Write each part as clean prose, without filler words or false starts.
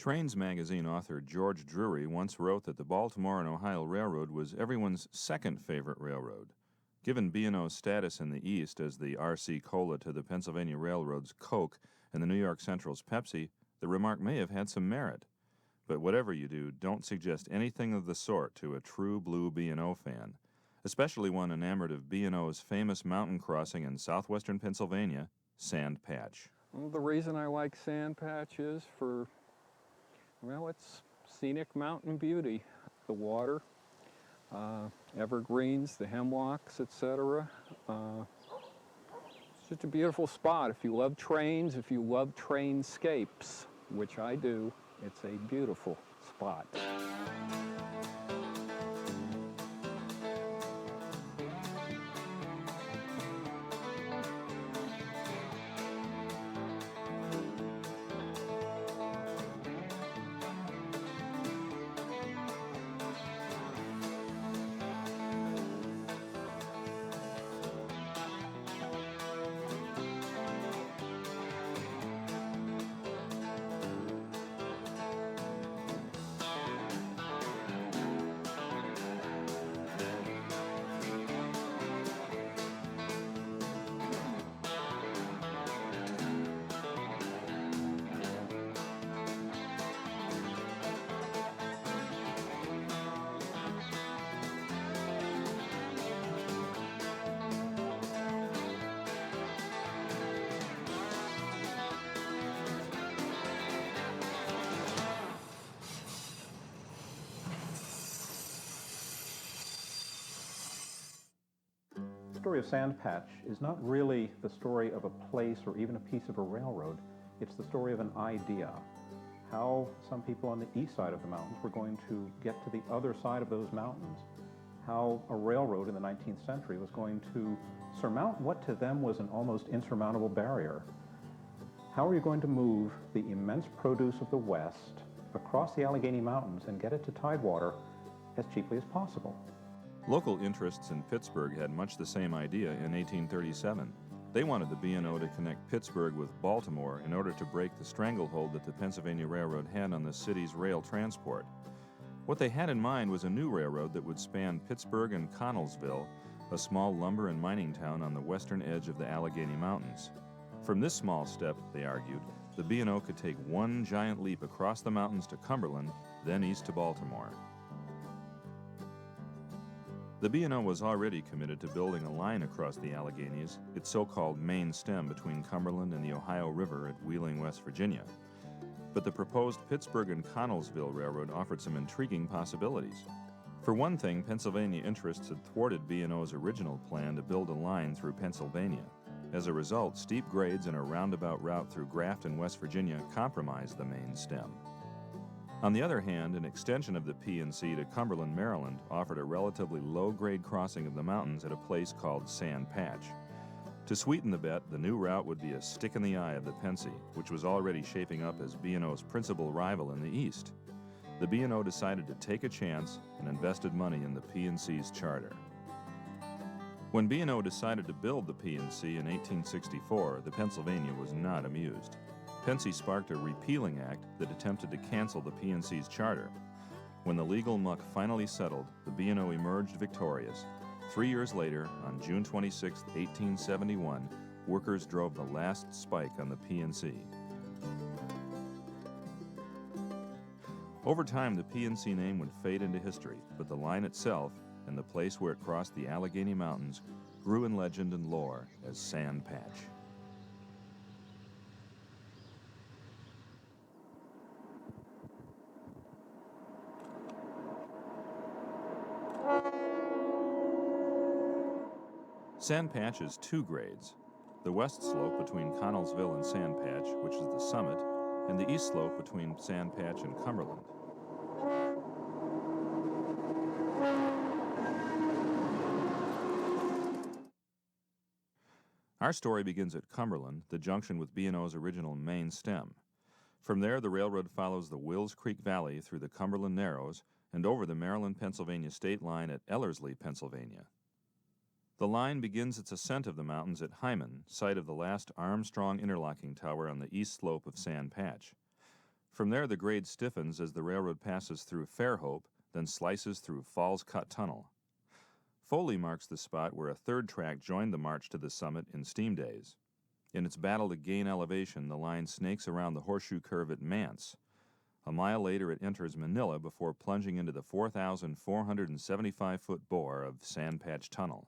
Trains magazine author George Drury once wrote that the Baltimore and Ohio Railroad was everyone's second favorite railroad. Given B&O's status in the East as the R.C. Cola to the Pennsylvania Railroad's Coke and the New York Central's Pepsi, the remark may have had some merit. But whatever you do, don't suggest anything of the sort to a true blue B&O fan, especially one enamored of B&O's famous mountain crossing in southwestern Pennsylvania, Sand Patch. Well, the reason I like Sand Patch is it's scenic mountain beauty. The water, evergreens, the hemlocks, etc. It's just a beautiful spot. If you love trains, if you love trainscapes, which I do, it's a beautiful spot. The story of Sand Patch is not really the story of a place or even a piece of a railroad. It's the story of an idea. How some people on the east side of the mountains were going to get to the other side of those mountains. How a railroad in the 19th century was going to surmount what to them was an almost insurmountable barrier. How are you going to move the immense produce of the West across the Allegheny Mountains and get it to Tidewater as cheaply as possible? Local interests in Pittsburgh had much the same idea in 1837. They wanted the B&O to connect Pittsburgh with Baltimore in order to break the stranglehold that the Pennsylvania Railroad had on the city's rail transport. What they had in mind was a new railroad that would span Pittsburgh and Connellsville, a small lumber and mining town on the western edge of the Allegheny Mountains. From this small step, they argued, the B&O could take one giant leap across the mountains to Cumberland, then east to Baltimore. The B&O was already committed to building a line across the Alleghenies, its so-called main stem between Cumberland and the Ohio River at Wheeling, West Virginia. But the proposed Pittsburgh and Connellsville Railroad offered some intriguing possibilities. For one thing, Pennsylvania interests had thwarted B&O's original plan to build a line through Pennsylvania. As a result, steep grades and a roundabout route through Grafton, West Virginia compromised the main stem. On the other hand, an extension of the P&C to Cumberland, Maryland offered a relatively low-grade crossing of the mountains at a place called Sand Patch. To sweeten the bet, the new route would be a stick in the eye of the Pennsy, which was already shaping up as B&O's principal rival in the East. The B&O decided to take a chance and invested money in the P&C's charter. When B&O decided to build the P&C in 1864, the Pennsylvania was not amused. Pennsy sparked a repealing act that attempted to cancel the P&C's charter. When the legal muck finally settled, the B&O emerged victorious. 3 years later, on June 26, 1871, workers drove the last spike on the P&C. Over time, the P&C name would fade into history, but the line itself and the place where it crossed the Allegheny Mountains grew in legend and lore as Sand Patch. Sand Patch is 2 grades. The west slope between Connellsville and Sand Patch, which is the summit, and the east slope between Sand Patch and Cumberland. Our story begins at Cumberland, the junction with B&O's original main stem. From there, the railroad follows the Wills Creek Valley through the Cumberland Narrows and over the Maryland-Pennsylvania state line at Ellerslie, Pennsylvania. The line begins its ascent of the mountains at Hyman, site of the last Armstrong interlocking tower on the east slope of Sand Patch. From there, the grade stiffens as the railroad passes through Fairhope, then slices through Falls Cut Tunnel. Foley marks the spot where a third track joined the march to the summit in steam days. In its battle to gain elevation, the line snakes around the horseshoe curve at Mance. A mile later, it enters Manila before plunging into the 4,475-foot bore of Sandpatch Tunnel.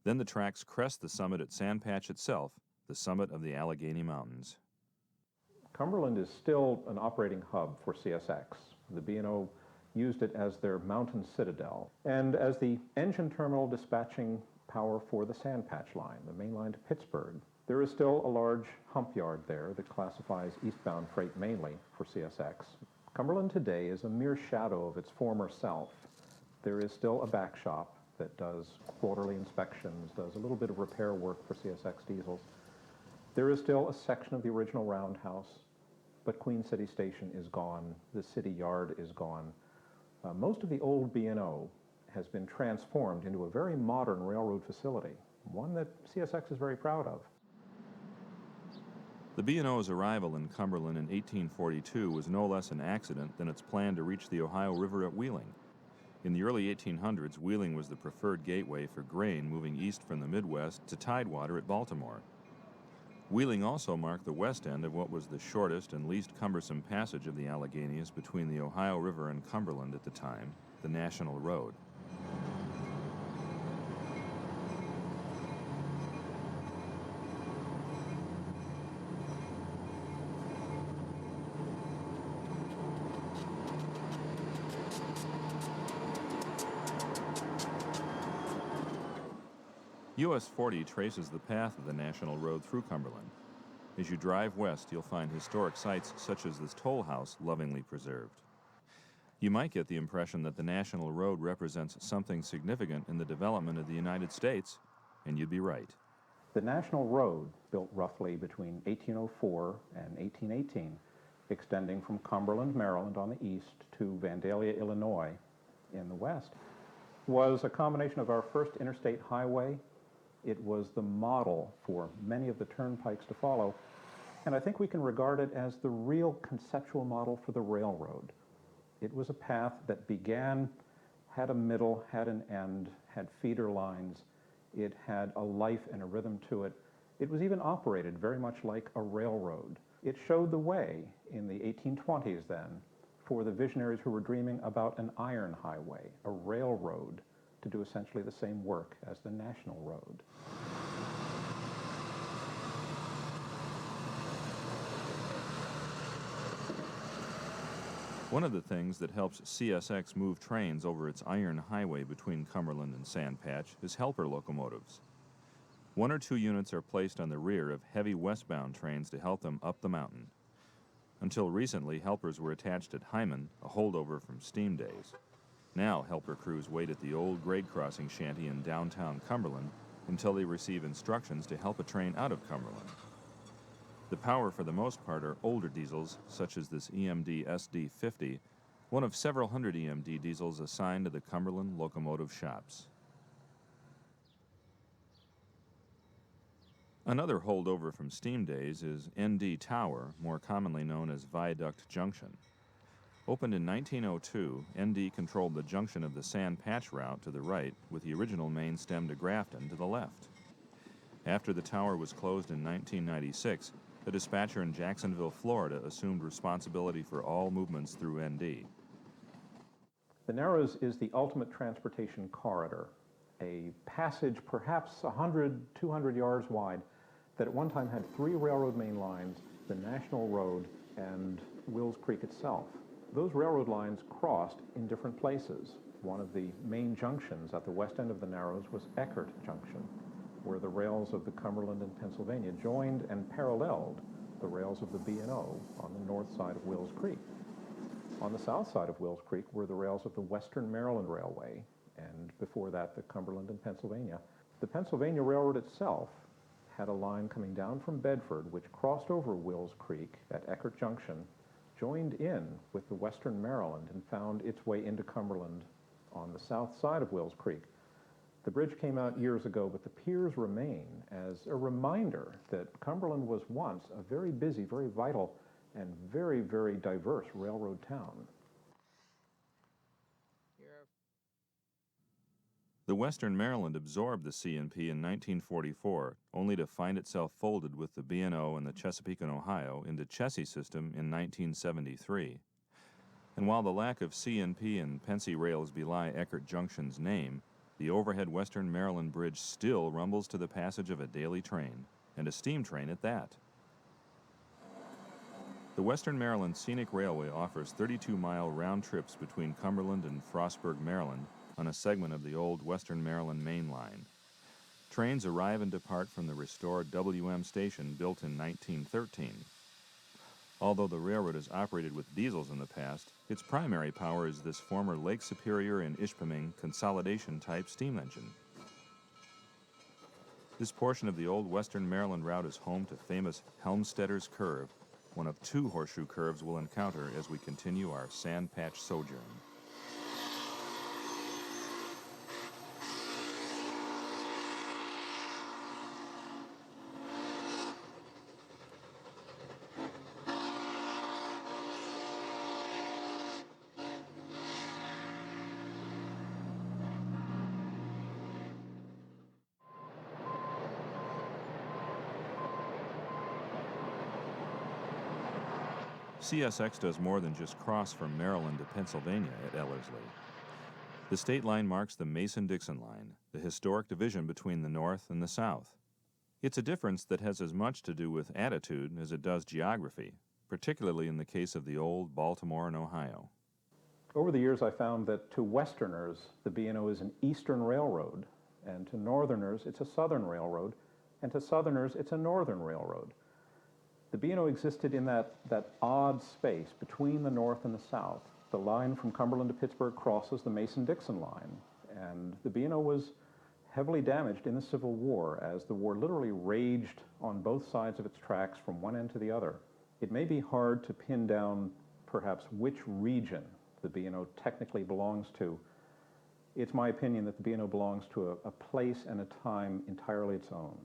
Then the tracks crest the summit at Sandpatch itself, the summit of the Allegheny Mountains. Cumberland is still an operating hub for CSX. The B&O used it as their mountain citadel and as the engine terminal dispatching power for the Sandpatch line, the main line to Pittsburgh. There is still a large hump yard there that classifies eastbound freight mainly for CSX. Cumberland today is a mere shadow of its former self. There is still a back shop that does quarterly inspections, does a little bit of repair work for CSX diesels. There is still a section of the original roundhouse, but Queen City Station is gone. The city yard is gone. Most of the old B&O has been transformed into a very modern railroad facility, one that CSX is very proud of. The B&O's arrival in Cumberland in 1842 was no less an accident than its plan to reach the Ohio River at Wheeling. In the early 1800s, Wheeling was the preferred gateway for grain moving east from the Midwest to Tidewater at Baltimore. Wheeling also marked the west end of what was the shortest and least cumbersome passage of the Alleghenies between the Ohio River and Cumberland at the time, the National Road. US 40 traces the path of the National Road through Cumberland. As you drive west, you'll find historic sites such as this toll house lovingly preserved. You might get the impression that the National Road represents something significant in the development of the United States, and you'd be right. The National Road, built roughly between 1804 and 1818, extending from Cumberland, Maryland on the east to Vandalia, Illinois in the west, was a combination of our first interstate highway. It was the model for many of the turnpikes to follow, and I think we can regard it as the real conceptual model for the railroad. It was a path that began, had a middle, had an end, had feeder lines. It had a life and a rhythm to it. It was even operated very much like a railroad. It showed the way in the 1820s then for the visionaries who were dreaming about an iron highway, a railroad, to do essentially the same work as the National Road. One of the things that helps CSX move trains over its iron highway between Cumberland and Sandpatch is helper locomotives. 1 or 2 units are placed on the rear of heavy westbound trains to help them up the mountain. Until recently, helpers were attached at Hyman, a holdover from steam days. Now, helper crews wait at the old grade crossing shanty in downtown Cumberland until they receive instructions to help a train out of Cumberland. The power, for the most part, are older diesels, such as this EMD SD50, one of several hundred EMD diesels assigned to the Cumberland locomotive shops. Another holdover from steam days is ND Tower, more commonly known as Viaduct Junction. Opened in 1902, ND controlled the junction of the Sandpatch route to the right with the original main stem to Grafton to the left. After the tower was closed in 1996, a dispatcher in Jacksonville, Florida assumed responsibility for all movements through ND. The Narrows is the ultimate transportation corridor, a passage perhaps 100, 200 yards wide that at one time had 3 railroad main lines, the National Road and Wills Creek itself. Those railroad lines crossed in different places. One of the main junctions at the west end of the Narrows was Eckert Junction, where the rails of the Cumberland and Pennsylvania joined and paralleled the rails of the B&O on the north side of Wills Creek. On the south side of Wills Creek were the rails of the Western Maryland Railway, and before that, the Cumberland and Pennsylvania. The Pennsylvania Railroad itself had a line coming down from Bedford, which crossed over Wills Creek at Eckert Junction, joined in with the Western Maryland, and found its way into Cumberland on the south side of Wills Creek. The bridge came out years ago, but the piers remain as a reminder that Cumberland was once a very busy, very vital and very, very diverse railroad town. The Western Maryland absorbed the C&P in 1944, only to find itself folded with the B&O and the Chesapeake and Ohio into Chessie System in 1973. And while the lack of C&P and Pennsy rails belie Eckert Junction's name, the overhead Western Maryland Bridge still rumbles to the passage of a daily train, and a steam train at that. The Western Maryland Scenic Railway offers 32-mile round trips between Cumberland and Frostburg, Maryland, on a segment of the old Western Maryland Main Line. Trains arrive and depart from the restored WM station built in 1913. Although the railroad has operated with diesels in the past, its primary power is this former Lake Superior and Ishpeming consolidation-type steam engine. This portion of the old Western Maryland route is home to famous Helmstedter's Curve, one of two horseshoe curves we'll encounter as we continue our sand patch sojourn. CSX does more than just cross from Maryland to Pennsylvania at Ellerslie. The state line marks the Mason-Dixon line, the historic division between the North and the South. It's a difference that has as much to do with attitude as it does geography, particularly in the case of the old Baltimore and Ohio. Over the years, I found that to Westerners, the B&O is an eastern railroad, and to Northerners, it's a southern railroad, and to Southerners, it's a northern railroad. The B&O existed in that odd space between the North and the South. The line from Cumberland to Pittsburgh crosses the Mason-Dixon line, and the B&O was heavily damaged in the Civil War as the war literally raged on both sides of its tracks from one end to the other. It may be hard to pin down perhaps which region the B&O technically belongs to. It's my opinion that the B&O belongs to a place and a time entirely its own.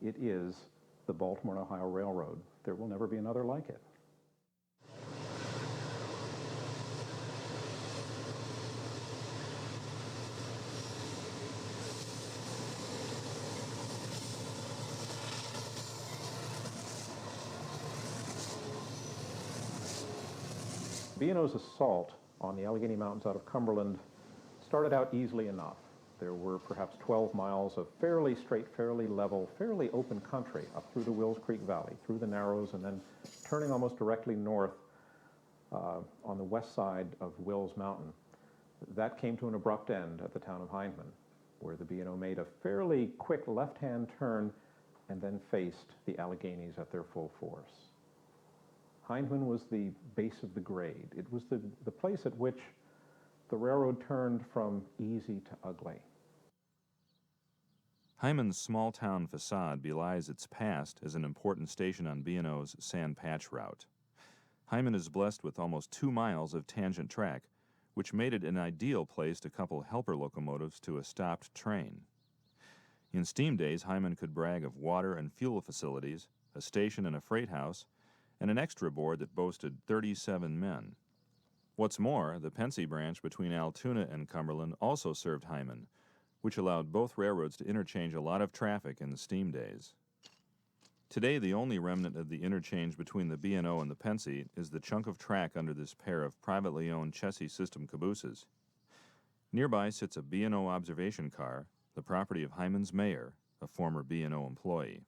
It is the Baltimore and Ohio Railroad. There will never be another like it. B&O's assault on the Allegheny Mountains out of Cumberland started out easily enough. There were perhaps 12 miles of fairly straight, fairly level, fairly open country up through the Wills Creek Valley, through the Narrows, and then turning almost directly north on the west side of Wills Mountain. That came to an abrupt end at the town of Hindman, where the B&O made a fairly quick left-hand turn and then faced the Alleghenies at their full force. Hindman was the base of the grade. It was the place at which the railroad turned from easy to ugly. Hyman's small-town facade belies its past as an important station on B&O's Sand Patch route. Hyman is blessed with almost 2 miles of tangent track, which made it an ideal place to couple helper locomotives to a stopped train. In steam days, Hyman could brag of water and fuel facilities, a station and a freight house, and an extra board that boasted 37 men. What's more, the Pennsy branch between Altoona and Cumberland also served Hyman, which allowed both railroads to interchange a lot of traffic in the steam days. Today, the only remnant of the interchange between the B&O and the Pennsy is the chunk of track under this pair of privately owned Chessie System cabooses. Nearby sits a B&O observation car, the property of Hyman's mayor, a former B&O employee.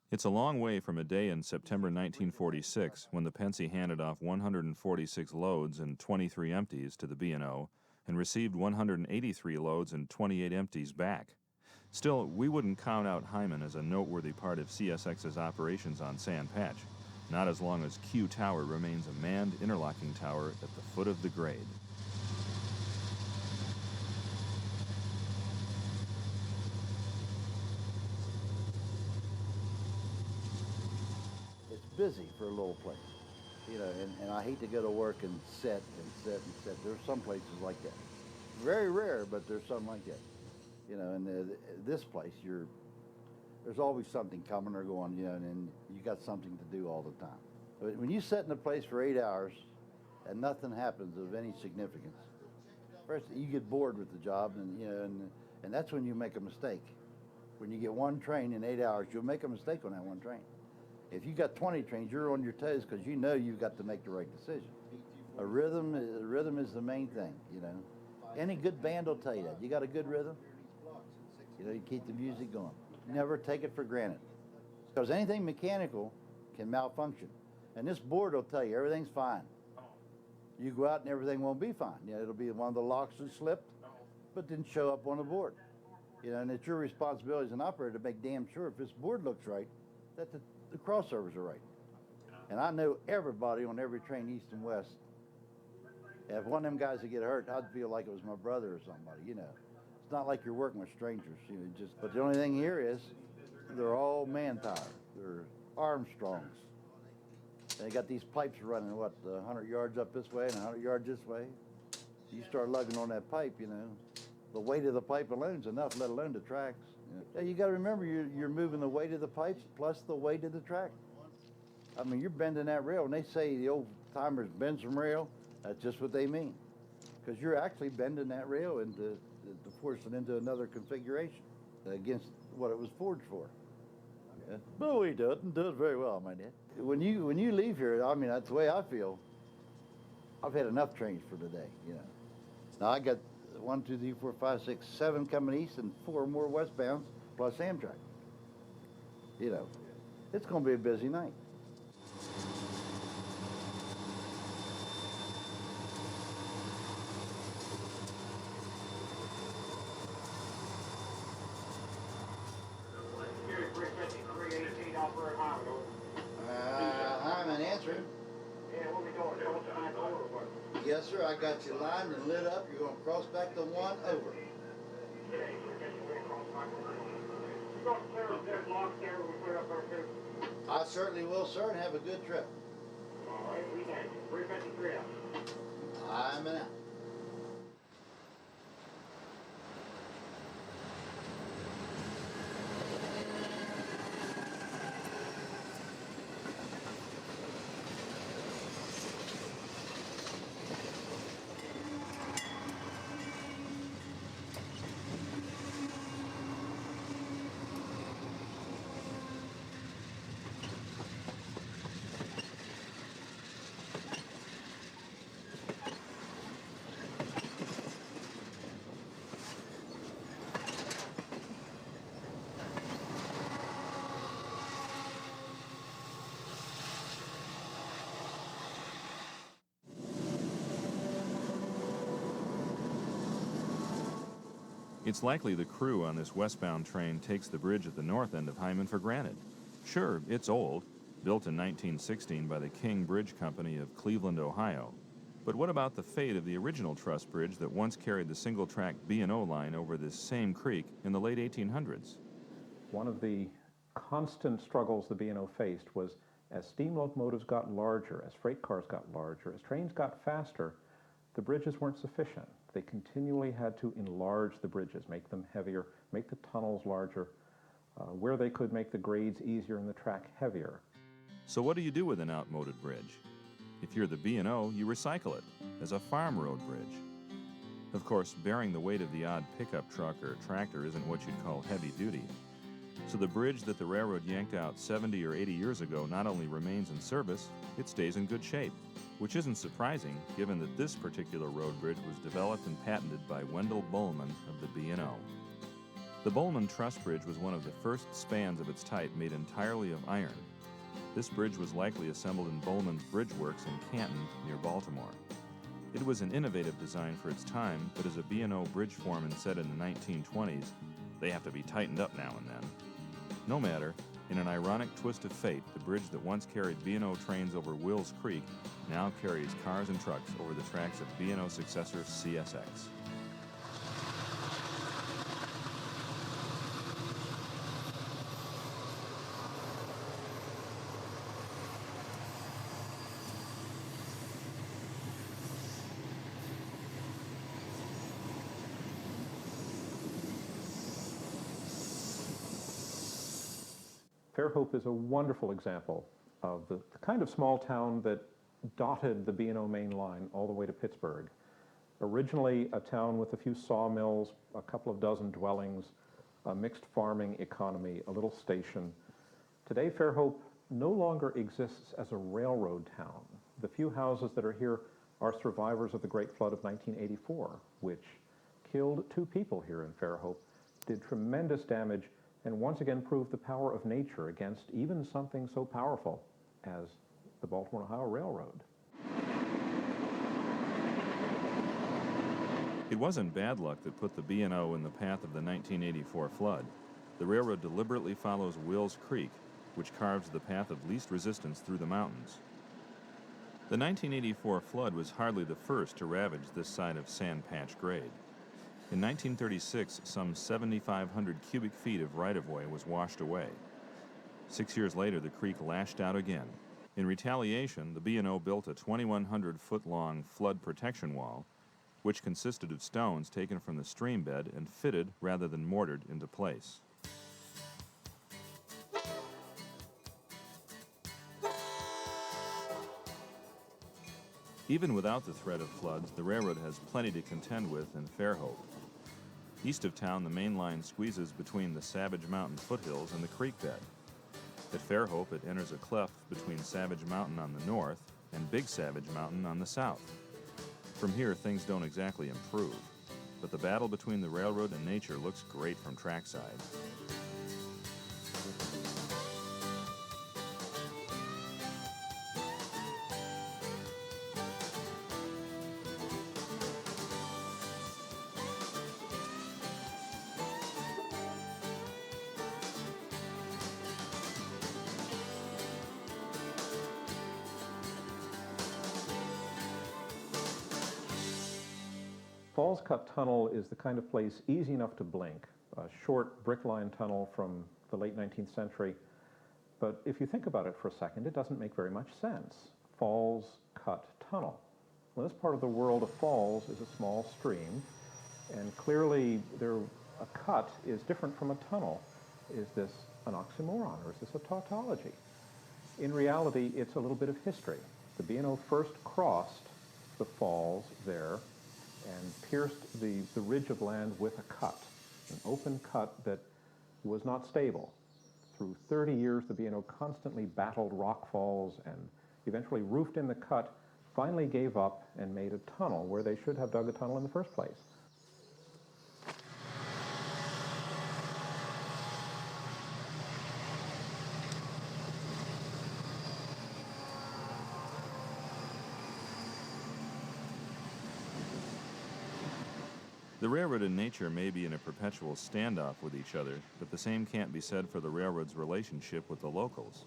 It's a long way from a day in September 1946 when the Pennsy handed off 146 loads and 23 empties to the B&O and received 183 loads and 28 empties back. Still, we wouldn't count out Hyman as a noteworthy part of CSX's operations on Sand Patch, not as long as Q Tower remains a manned interlocking tower at the foot of the grade. Busy for a little place, you know, and I hate to go to work and sit and sit and sit. There's some places like that. Very rare, but there's some like that. You know, and this place, there's always something coming or going, you know, and you got something to do all the time. But when you sit in a place for 8 hours and nothing happens of any significance, first you get bored with the job, and you know, and that's when you make a mistake. When you get one train in 8 hours, you'll make a mistake on that one train. If you got 20 trains, you're on your toes because you know you've got to make the right decision. A rhythm is the main thing, you know. Any good band will tell you that. You got a good rhythm, you know, you keep the music going. Never take it for granted. Because anything mechanical can malfunction. And this board will tell you everything's fine. You go out and everything won't be fine. You know, it'll be one of the locks that slipped, but didn't show up on the board. You know, and it's your responsibility as an operator to make damn sure if this board looks right, that the crossovers are right. And I know everybody on every train east and west. If one of them guys would get hurt, I'd feel like it was my brother or somebody, you know. It's not like you're working with strangers, you know, just, but the only thing here is they're all manpower. They're Armstrongs. They got these pipes running, what, 100 yards up this way and 100 yards this way. You start lugging on that pipe, you know. The weight of the pipe alone's enough, let alone the tracks. Yeah, you got to remember you're moving the weight of the pipes plus the weight of the track. I mean, you're bending that rail. When they say the old timers bend some rail, that's just what they mean. Because you're actually bending that rail to force it into another configuration against what it was forged for. Yeah. But we do it and do it very well, my dear. When you leave here, I mean, that's the way I feel. I've had enough trains for today, you know. Now I got 1, 2, 3, 4, 5, 6, 7 coming east and 4 more westbounds plus Amtrak. You know, it's going to be a busy night. Hyman answering. Yes, sir. I got you lined and lit up. You're going to cross back the 1 over. I certainly will, sir, and have a good trip. All right, we thank you. 353 out. I'm out. It's likely the crew on this westbound train takes the bridge at the north end of Hyman for granted. Sure, it's old, built in 1916 by the King Bridge Company of Cleveland, Ohio. But what about the fate of the original truss bridge that once carried the single-track B&O line over this same creek in the late 1800s? One of the constant struggles the B&O faced was as steam locomotives got larger, as freight cars got larger, as trains got faster, the bridges weren't sufficient. They continually had to enlarge the bridges, make them heavier, make the tunnels larger, where they could make the grades easier and the track heavier. So what do you do with an outmoded bridge? If you're the B&O, you recycle it as a farm road bridge. Of course, bearing the weight of the odd pickup truck or tractor isn't what you'd call heavy duty. So the bridge that the railroad yanked out 70 or 80 years ago not only remains in service, it stays in good shape, which isn't surprising given that this particular road bridge was developed and patented by Wendell Bowman of the B&O. The Bowman Truss Bridge was one of the first spans of its type made entirely of iron. This bridge was likely assembled in Bowman's Bridge Works in Canton, near Baltimore. It was an innovative design for its time, but as a B&O bridge foreman said in the 1920s, they have to be tightened up now and then. No matter, in an ironic twist of fate, the bridge that once carried B&O trains over Wills Creek now carries cars and trucks over the tracks of B&O successor CSX. Fairhope is a wonderful example of the kind of small town that dotted the B&O main line all the way to Pittsburgh. Originally a town with a few sawmills, a couple of dozen dwellings, a mixed farming economy, a little station. Today, Fairhope no longer exists as a railroad town. The few houses that are here are survivors of the Great Flood of 1984, which killed 2 people here in Fairhope, did tremendous damage, and once again proved the power of nature against even something so powerful as the Baltimore-Ohio Railroad. It wasn't bad luck that put the B&O in the path of the 1984 flood. The railroad deliberately follows Wills Creek, which carves the path of least resistance through the mountains. The 1984 flood was hardly the first to ravage this side of Sand Patch Grade. In 1936, some 7,500 cubic feet of right-of-way was washed away. 6 years later, the creek lashed out again. In retaliation, the B&O built a 2,100-foot-long flood protection wall, which consisted of stones taken from the stream bed and fitted rather than mortared into place. Even without the threat of floods, the railroad has plenty to contend with in Fairhope. East of town, the main line squeezes between the Savage Mountain foothills and the creek bed. At Fairhope, it enters a cleft between Savage Mountain on the north and Big Savage Mountain on the south. From here, things don't exactly improve, but the battle between the railroad and nature looks great from trackside. Falls Cut Tunnel is the kind of place easy enough to blink, a short brick-lined tunnel from the late 19th century. But if you think about it for a second, it doesn't make very much sense. Falls Cut Tunnel. Well, this part of the world of falls is a small stream, and clearly a cut is different from a tunnel. Is this an oxymoron, or is this a tautology? In reality, it's a little bit of history. The B&O first crossed the falls there and pierced the ridge of land with a cut, an open cut that was not stable. Through 30 years, the B&O constantly battled rock falls and eventually roofed in the cut, finally gave up and made a tunnel where they should have dug a tunnel in the first place. The railroad and nature may be in a perpetual standoff with each other, but the same can't be said for the railroad's relationship with the locals.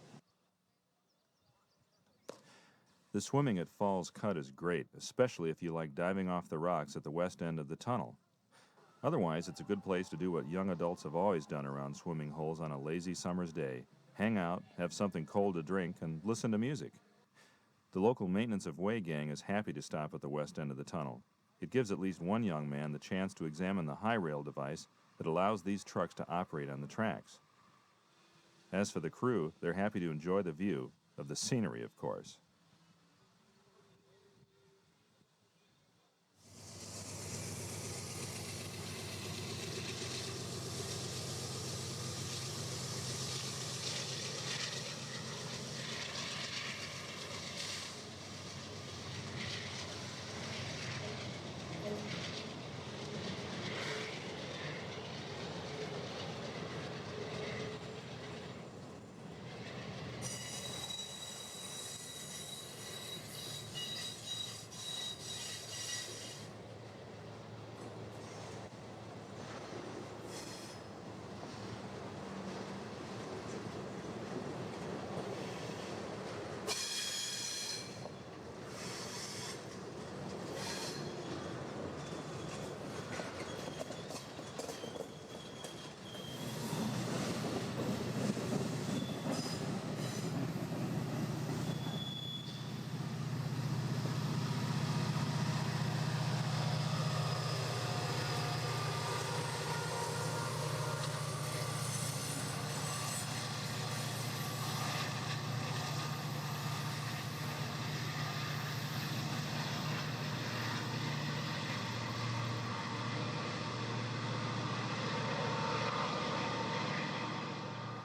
The swimming at Falls Cut is great, especially if you like diving off the rocks at the west end of the tunnel. Otherwise, it's a good place to do what young adults have always done around swimming holes on a lazy summer's day: hang out, have something cold to drink, and listen to music. The local maintenance of way gang is happy to stop at the west end of the tunnel. It gives at least one young man the chance to examine the high rail device that allows these trucks to operate on the tracks. As for the crew, they're happy to enjoy the view of the scenery, of course.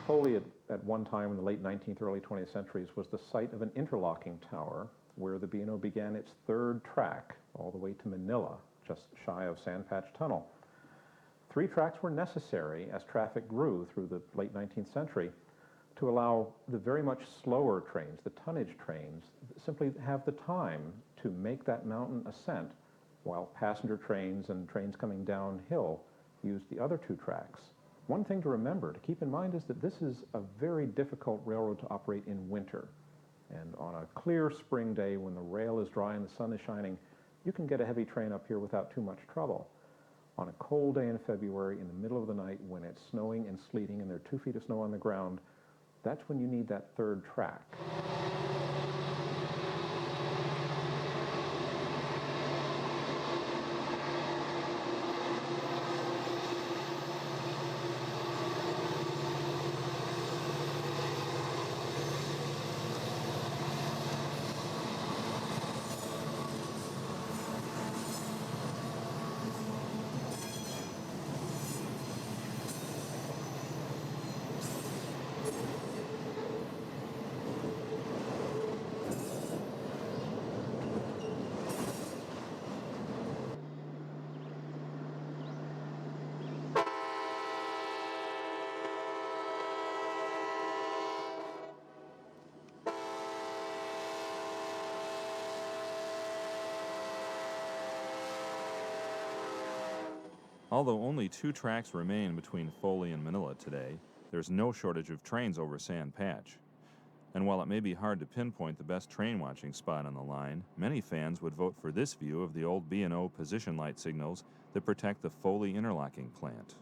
Foley at one time in the late 19th, early 20th centuries was the site of an interlocking tower where the B&O began its third track all the way to Manila, just shy of Sandpatch Tunnel. 3 tracks were necessary as traffic grew through the late 19th century to allow the very much slower trains, the tonnage trains, simply have the time to make that mountain ascent while passenger trains and trains coming downhill used the other 2 tracks. One thing to remember, to keep in mind, is that this is a very difficult railroad to operate in winter. And on a clear spring day when the rail is dry and the sun is shining, you can get a heavy train up here without too much trouble. On a cold day in February, in the middle of the night, when it's snowing and sleeting and there are 2 feet of snow on the ground, that's when you need that third track. Although only 2 tracks remain between Foley and Manila today, there's no shortage of trains over Sand Patch. And while it may be hard to pinpoint the best train watching spot on the line, many fans would vote for this view of the old B&O position light signals that protect the Foley interlocking plant.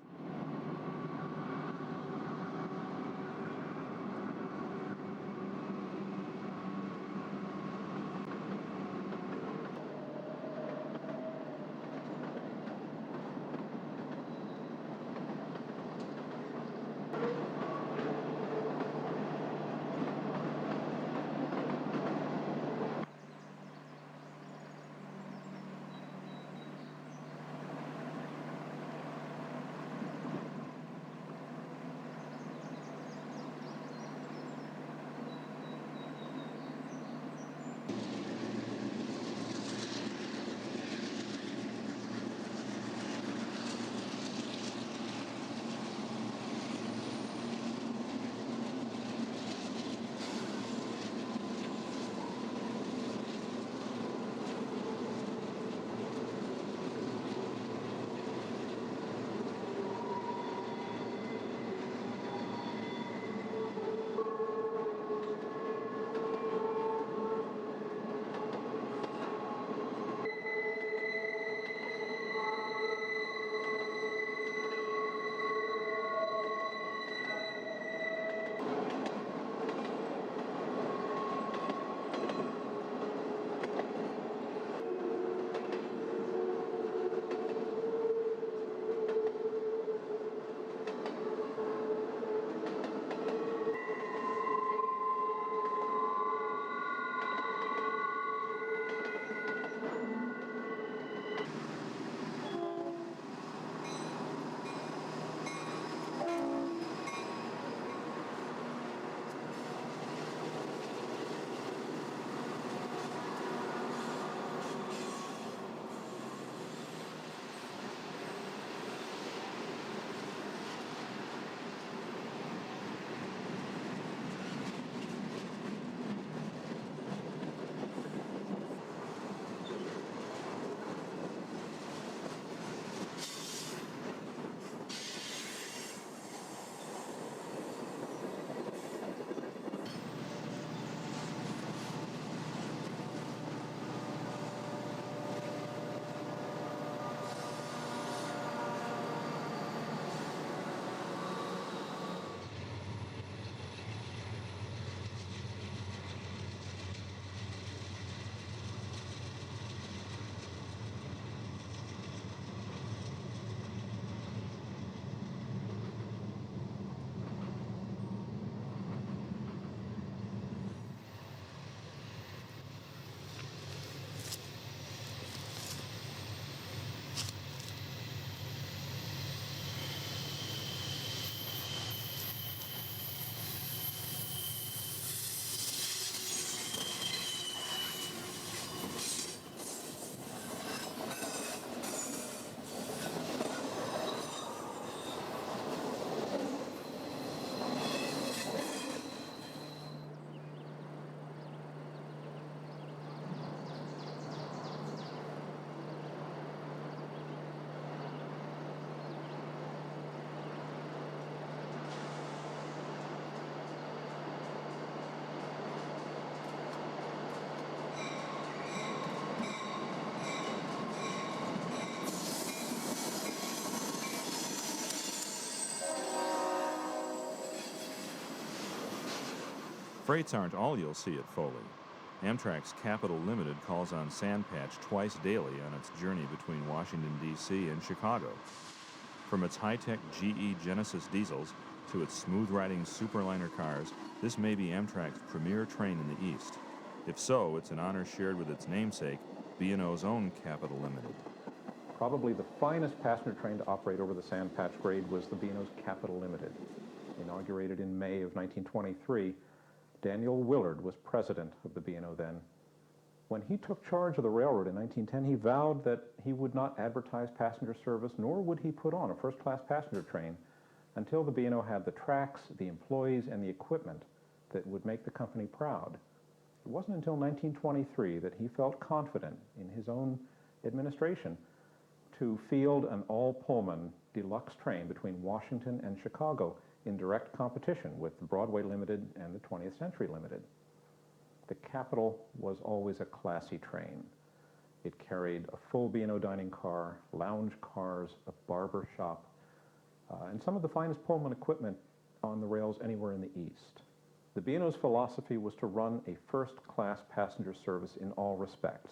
Freights aren't all you'll see at Foley. Amtrak's Capital Limited calls on Sandpatch twice daily on its journey between Washington, D.C. and Chicago. From its high-tech GE Genesis diesels to its smooth-riding Superliner cars, this may be Amtrak's premier train in the East. If so, it's an honor shared with its namesake, B&O's own Capital Limited. Probably the finest passenger train to operate over the Sandpatch grade was the B&O's Capital Limited. Inaugurated in May of 1923, Daniel Willard was president of the B&O then. When he took charge of the railroad in 1910, he vowed that he would not advertise passenger service, nor would he put on a first-class passenger train until the B&O had the tracks, the employees, and the equipment that would make the company proud. It wasn't until 1923 that he felt confident in his own administration to field an all-Pullman deluxe train between Washington and Chicago in direct competition with the Broadway Limited and the 20th Century Limited. The Capital was always a classy train. It carried a full B&O dining car, lounge cars, a barber shop, and some of the finest Pullman equipment on the rails anywhere in the East. The B&O's philosophy was to run a first-class passenger service in all respects.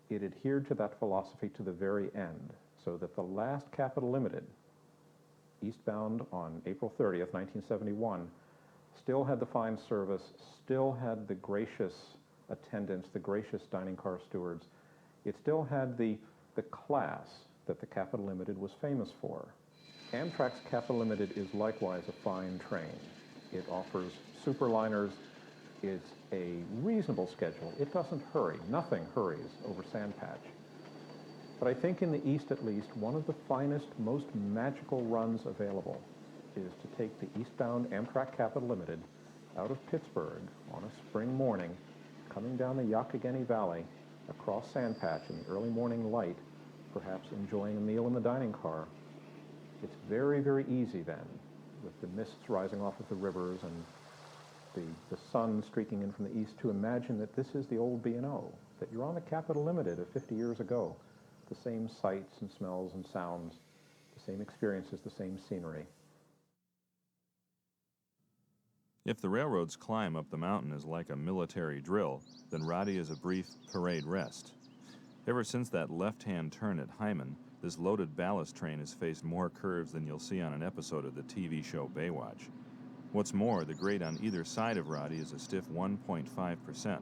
It adhered to that philosophy to the very end, so that the last Capital Limited, eastbound on April 30th, 1971, still had the fine service, still had the gracious attendants, the gracious dining car stewards. It still had the class that the Capital Limited was famous for. Amtrak's Capital Limited is likewise a fine train. It offers superliners. It's a reasonable schedule. It doesn't hurry. Nothing hurries over Sandpatch. But I think in the East, at least, one of the finest, most magical runs available is to take the eastbound Amtrak Capital Limited out of Pittsburgh on a spring morning, coming down the Allegheny Valley, across Sandpatch in the early morning light, perhaps enjoying a meal in the dining car. It's very, very easy then, with the mists rising off of the rivers and the sun streaking in from the east, to imagine that this is the old B&O, that you're on the Capital Limited of 50 years ago. The same sights and smells and sounds, the same experiences, the same scenery. If the railroad's climb up the mountain is like a military drill, then Roddy is a brief parade rest. Ever since that left-hand turn at Hyman, this loaded ballast train has faced more curves than you'll see on an episode of the TV show Baywatch. What's more, the grade on either side of Roddy is a stiff 1.5%.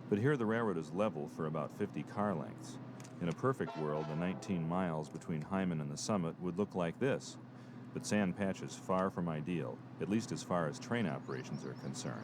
But here the railroad is level for about 50 car lengths. In a perfect world, the 19 miles between Hyman and the summit would look like this. But Sandpatch is far from ideal, at least as far as train operations are concerned.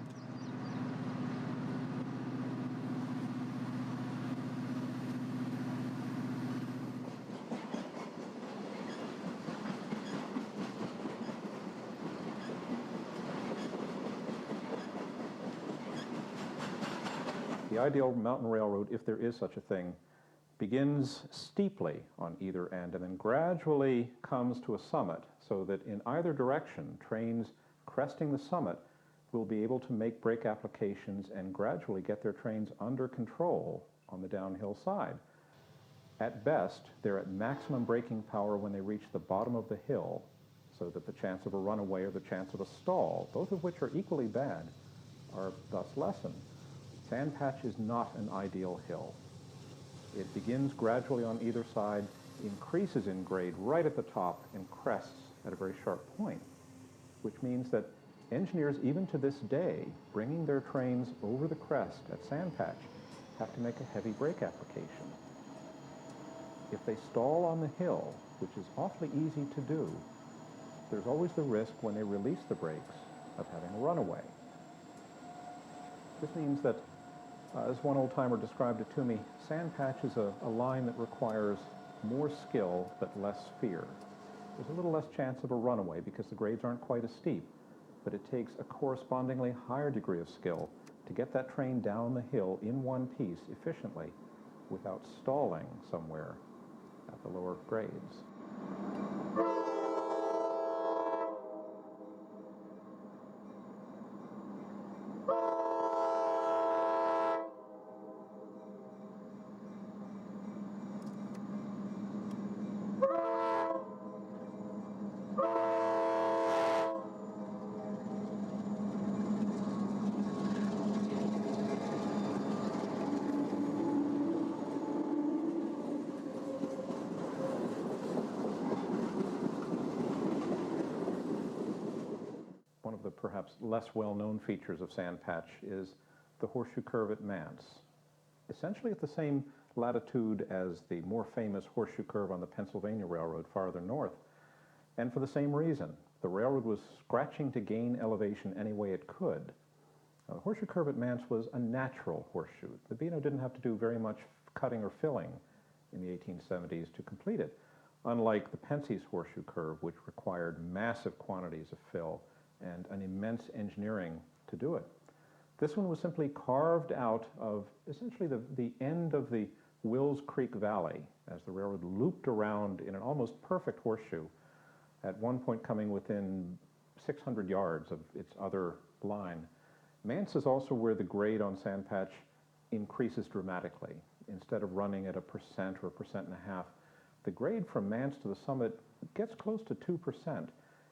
The ideal mountain railroad, if there is such a thing, begins steeply on either end and then gradually comes to a summit, so that in either direction, trains cresting the summit will be able to make brake applications and gradually get their trains under control on the downhill side. At best, they're at maximum braking power when they reach the bottom of the hill, so that the chance of a runaway or the chance of a stall, both of which are equally bad, are thus lessened. Sandpatch is not an ideal hill. It begins gradually on either side, increases in grade right at the top, and crests at a very sharp point, which means that engineers, even to this day, bringing their trains over the crest at Sandpatch, have to make a heavy brake application. If they stall on the hill, which is awfully easy to do, there's always the risk when they release the brakes of having a runaway. This means that, as one old-timer described it to me, Sandpatch is a line that requires more skill but less fear. There's a little less chance of a runaway because the grades aren't quite as steep, but it takes a correspondingly higher degree of skill to get that train down the hill in one piece efficiently without stalling somewhere at the lower grades. perhaps less well-known features of Sand Patch is the horseshoe curve at Mance. Essentially at the same latitude as the more famous horseshoe curve on the Pennsylvania Railroad farther north, and for the same reason. The railroad was scratching to gain elevation any way it could. Now, the horseshoe curve at Mance was a natural horseshoe. The Beano didn't have to do very much cutting or filling in the 1870s to complete it, unlike the Penske's horseshoe curve, which required massive quantities of fill and an immense engineering to do it. This one was simply carved out of essentially the end of the Wills Creek Valley as the railroad looped around in an almost perfect horseshoe, at one point coming within 600 yards of its other line. Mance is also where the grade on Sand Patch increases dramatically. Instead of running at 1% or 1.5%, the grade from Mance to the summit gets close to 2%.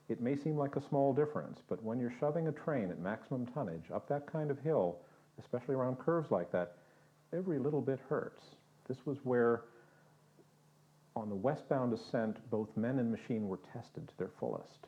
It may seem like a small difference, but when you're shoving a train at maximum tonnage up that kind of hill, especially around curves like that, every little bit hurts. This was where, on the westbound ascent, both men and machine were tested to their fullest.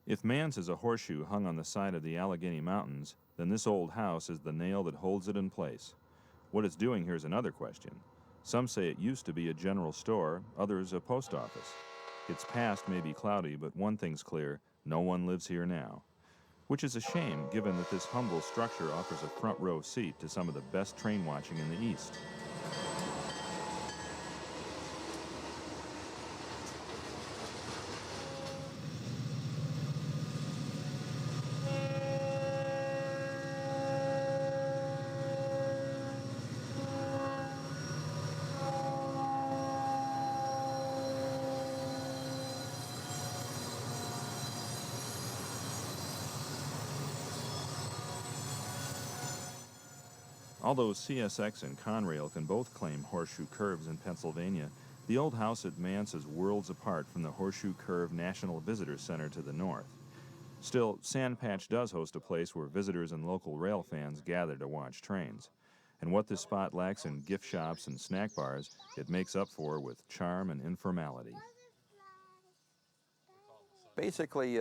If Mance is a horseshoe hung on the side of the Allegheny Mountains, then this old house is the nail that holds it in place. What it's doing here is another question. Some say it used to be a general store, others a post office. Its past may be cloudy, but one thing's clear, no one lives here now. Which is a shame, given that this humble structure offers a front row seat to some of the best train watching in the East. Although CSX and Conrail can both claim horseshoe curves in Pennsylvania, the old house at Mance is worlds apart from the Horseshoe Curve National Visitor Center to the north. Still, Sand Patch does host a place where visitors and local rail fans gather to watch trains. And what this spot lacks in gift shops and snack bars, it makes up for with charm and informality. Basically,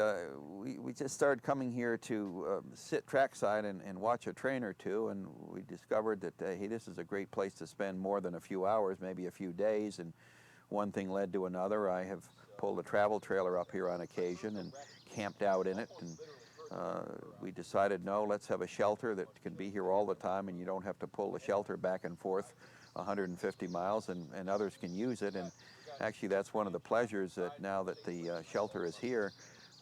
we just started coming here to sit trackside and watch a train or two, and we discovered that, hey, this is a great place to spend more than a few hours, maybe a few days, and one thing led to another. I have pulled a travel trailer up here on occasion and camped out in it, and we decided, no, let's have a shelter that can be here all the time, and you don't have to pull the shelter back and forth 150 miles, and others can use it. And actually, that's one of the pleasures, that now that the shelter is here,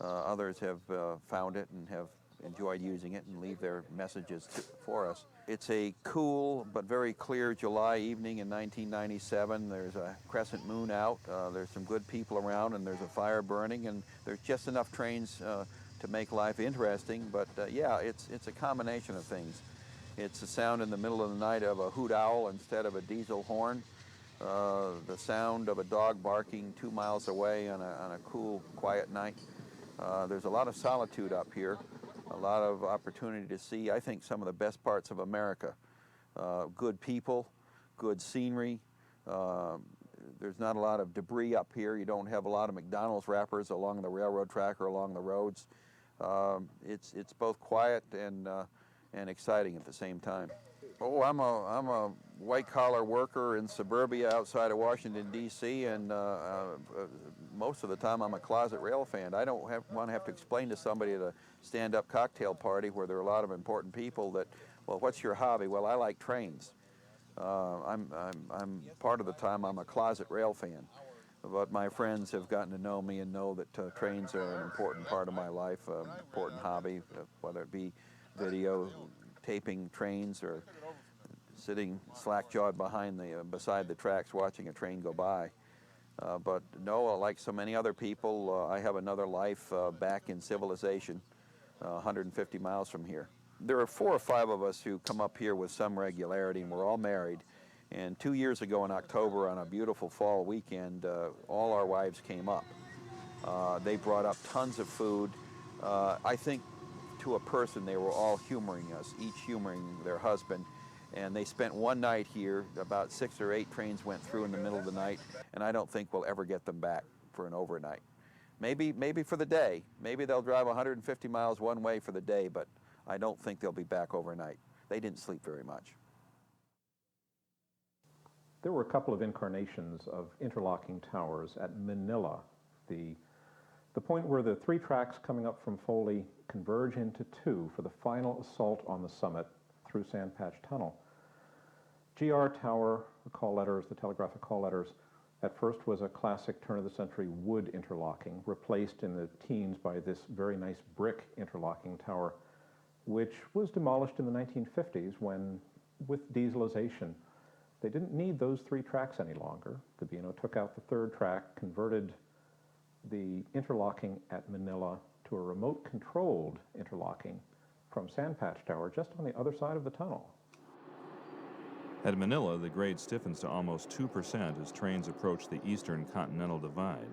others have found it and have enjoyed using it and leave their messages for us. It's a cool but very clear July evening in 1997. There's a crescent moon out, there's some good people around, and there's a fire burning, and there's just enough trains to make life interesting. But yeah, it's a combination of things. It's the sound in the middle of the night of a hoot owl instead of a diesel horn. The sound of a dog barking 2 miles away on a cool, quiet night. There's a lot of solitude up here, a lot of opportunity to see, I think, some of the best parts of America. Good people, good scenery. There's not a lot of debris up here. You don't have a lot of McDonald's wrappers along the railroad track or along the roads. It's both quiet and exciting at the same time. Oh, I'm a white-collar worker in suburbia outside of Washington, D.C., and most of the time I'm a closet rail fan. I don't want to have to explain to somebody at a stand-up cocktail party where there are a lot of important people that, well, what's your hobby? Well, I like trains. I'm part of the time I'm a closet rail fan. But my friends have gotten to know me and know that trains are an important part of my life, an important hobby, whether it be video taping trains or sitting slack-jawed beside the tracks watching a train go by. But no, like so many other people, I have another life back in civilization, 150 miles from here. There are 4 or 5 of us who come up here with some regularity, and we're all married. And 2 years ago in October, on a beautiful fall weekend, all our wives came up. They brought up tons of food. I think to a person, they were all humoring us, each humoring their husband. And they spent one night here. About 6 or 8 trains went through in the middle of the night, and I don't think we'll ever get them back for an overnight. Maybe for the day. Maybe they'll drive 150 miles one way for the day, but I don't think they'll be back overnight. They didn't sleep very much. There were a couple of incarnations of interlocking towers at Manila, the point where the 3 tracks coming up from Foley converge into 2 for the final assault on the summit through Sandpatch Tunnel. GR Tower, the call letters, the telegraphic call letters, at first was a classic turn-of-the-century wood interlocking, replaced in the teens by this very nice brick interlocking tower, which was demolished in the 1950s when, with dieselization, they didn't need those 3 tracks any longer. The B&O took out the 3rd track, converted the interlocking at Manila to a remote-controlled interlocking from Sandpatch Tower just on the other side of the tunnel. At Manila, the grade stiffens to almost 2% as trains approach the eastern Continental Divide.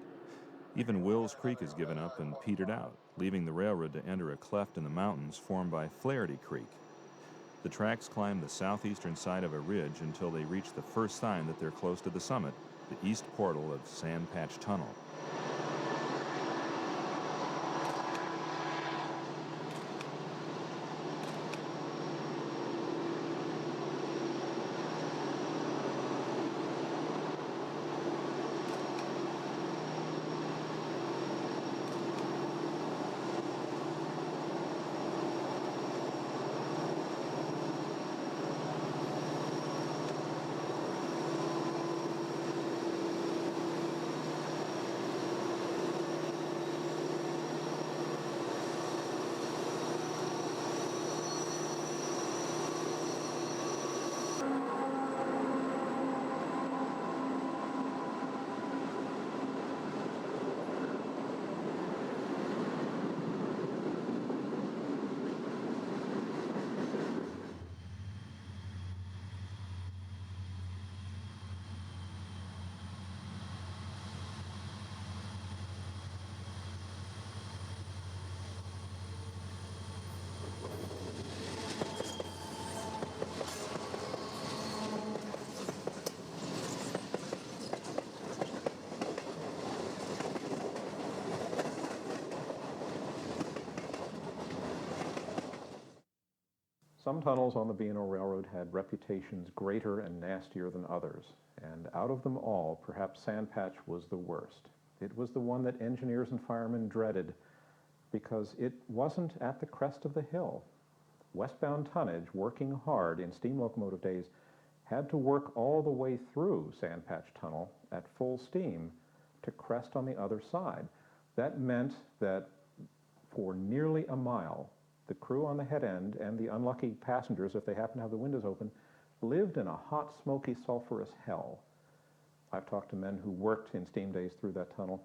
Even Wills Creek is given up and petered out, leaving the railroad to enter a cleft in the mountains formed by Flaherty Creek. The tracks climb the southeastern side of a ridge until they reach the first sign that they're close to the summit, the east portal of Sandpatch Tunnel. Some tunnels on the B&O Railroad had reputations greater and nastier than others, and out of them all, perhaps Sand Patch was the worst. It was the one that engineers and firemen dreaded because it wasn't at the crest of the hill. Westbound tonnage, working hard in steam locomotive days, had to work all the way through Sand Patch Tunnel at full steam to crest on the other side. That meant that for nearly a mile, the crew on the head end and the unlucky passengers, if they happened to have the windows open, lived in a hot, smoky, sulfurous hell. I've talked to men who worked in steam days through that tunnel,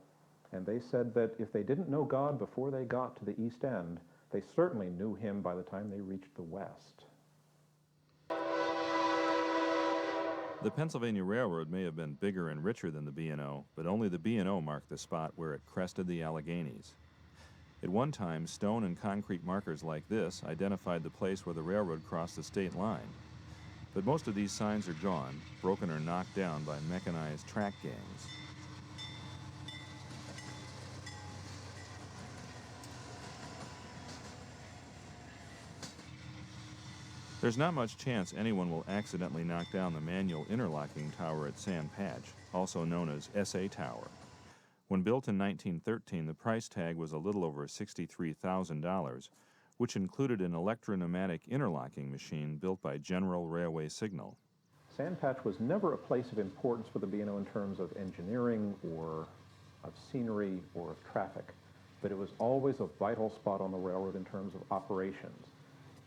and they said that if they didn't know God before they got to the east end, they certainly knew him by the time they reached the west. The Pennsylvania Railroad may have been bigger and richer than the B&O, but only the B&O marked the spot where it crested the Alleghenies. At one time, stone and concrete markers like this identified the place where the railroad crossed the state line. But most of these signs are gone, broken or knocked down by mechanized track gangs. There's not much chance anyone will accidentally knock down the manual interlocking tower at Sand Patch, also known as SA Tower. When built in 1913, the price tag was a little over $63,000, which included an electro-pneumatic interlocking machine built by General Railway Signal. Sand Patch was never a place of importance for the B&O in terms of engineering or of scenery or of traffic, but it was always a vital spot on the railroad in terms of operations.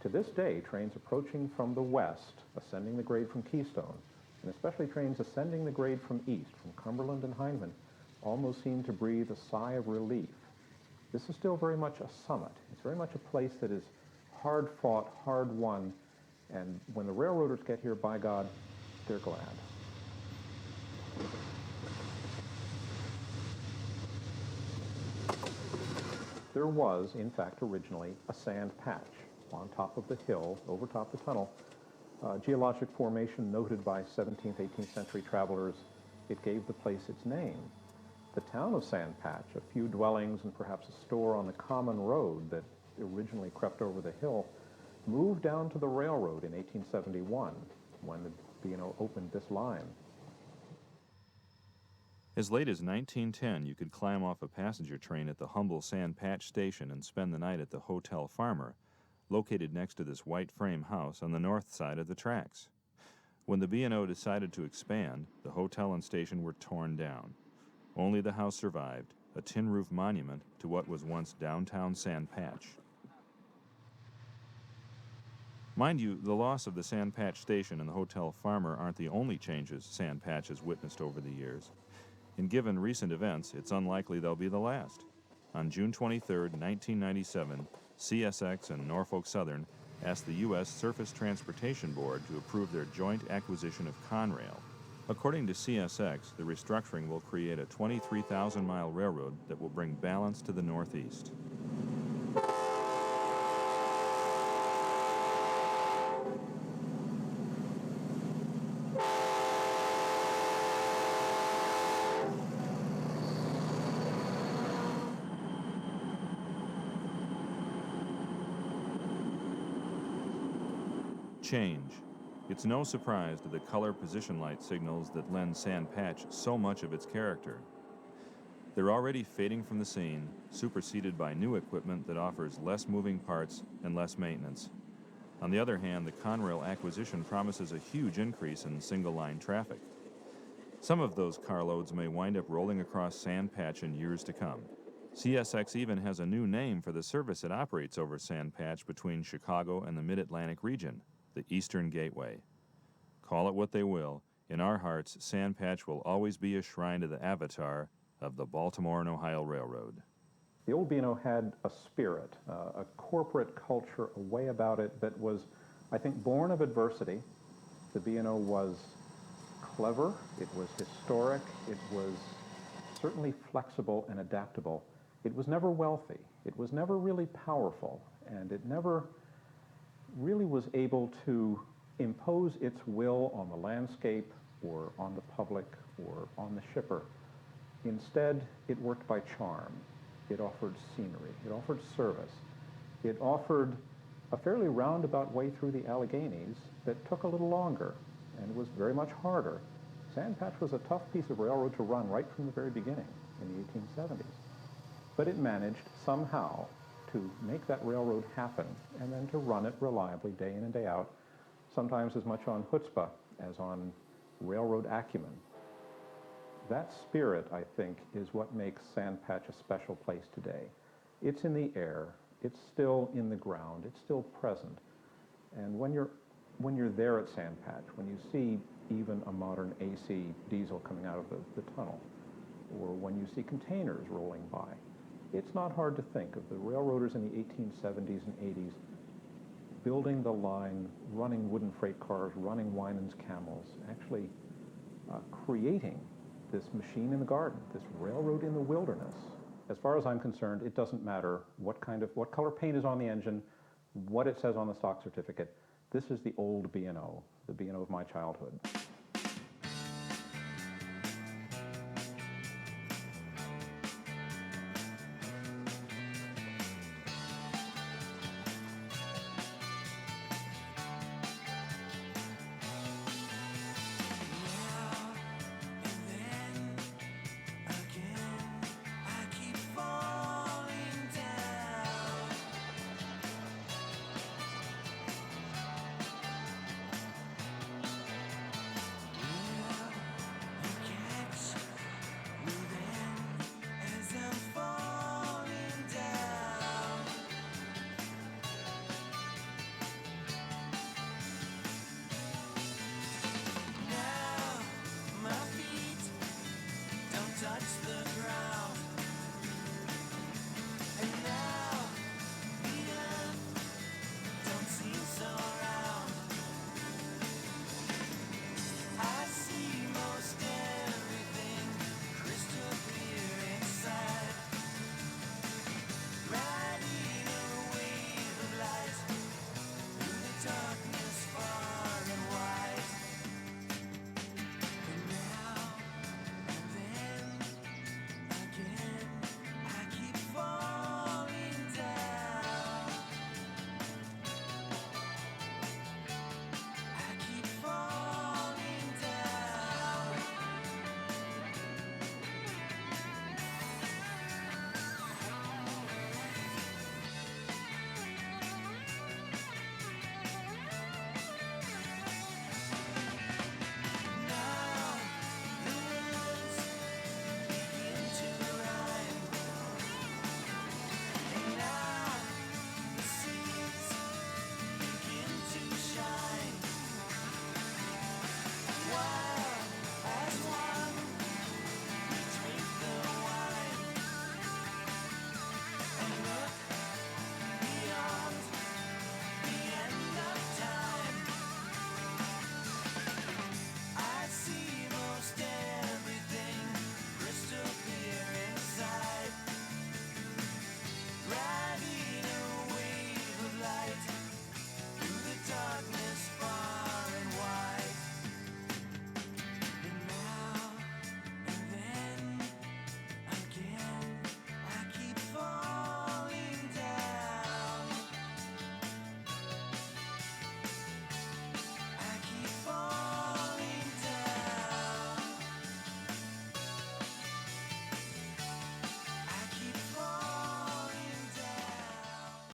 To this day, trains approaching from the west, ascending the grade from Keystone, and especially trains ascending the grade from east, from Cumberland and Hindman, almost seem to breathe a sigh of relief. This is still very much a summit. It's very much a place that is hard fought, hard won, and when the railroaders get here, by God, they're glad. There was, in fact, originally a sand patch on top of the hill, over top the tunnel, geologic formation noted by 17th, 18th century travelers. It gave the place its name. The town of Sand Patch, a few dwellings and perhaps a store on the common road that originally crept over the hill, moved down to the railroad in 1871 when the B&O opened this line. As late as 1910, you could climb off a passenger train at the humble Sand Patch station and spend the night at the Hotel Farmer, located next to this white frame house on the north side of the tracks. When the B&O decided to expand, the hotel and station were torn down. Only the house survived, a tin roof monument to what was once downtown Sand Patch. Mind you, the loss of the Sand Patch station and the Hotel Farmer aren't the only changes Sand Patch has witnessed over the years. And given recent events, it's unlikely they'll be the last. On June 23, 1997, CSX and Norfolk Southern asked the U.S. Surface Transportation Board to approve their joint acquisition of Conrail. According to CSX, the restructuring will create a 23,000-mile railroad that will bring balance to the Northeast. Change. It's no surprise to the color position light signals that lend Sand Patch so much of its character. They're already fading from the scene, superseded by new equipment that offers less moving parts and less maintenance. On the other hand, the Conrail acquisition promises a huge increase in single-line traffic. Some of those carloads may wind up rolling across Sand Patch in years to come. CSX even has a new name for the service it operates over Sand Patch between Chicago and the Mid-Atlantic region, the Eastern Gateway. Call it what they will, in our hearts, Sand Patch will always be a shrine to the avatar of the Baltimore and Ohio Railroad. The old B&O had a spirit, a corporate culture, a way about it that was, I think, born of adversity. The B&O was clever, it was historic, it was certainly flexible and adaptable. It was never wealthy, it was never really powerful, and it never really was able to impose its will on the landscape or on the public or on the shipper. Instead, it worked by charm. It offered scenery. It offered service. It offered a fairly roundabout way through the Alleghenies that took a little longer and was very much harder. Sand Patch was a tough piece of railroad to run right from the very beginning in the 1870s. But it managed somehow to make that railroad happen and then to run it reliably day in and day out, sometimes as much on chutzpah as on railroad acumen. That spirit, I think, is what makes Sand Patch a special place today. It's in the air, it's still in the ground, it's still present. And when you're there at Sand Patch, when you see even a modern AC diesel coming out of the tunnel, or when you see containers rolling by, it's not hard to think of the railroaders in the 1870s and 80s building the line, running wooden freight cars, running Winans camels, actually creating this machine in the garden, this railroad in the wilderness. As far as I'm concerned, it doesn't matter what color paint is on the engine, what it says on the stock certificate. This is the old B&O, the B&O of my childhood.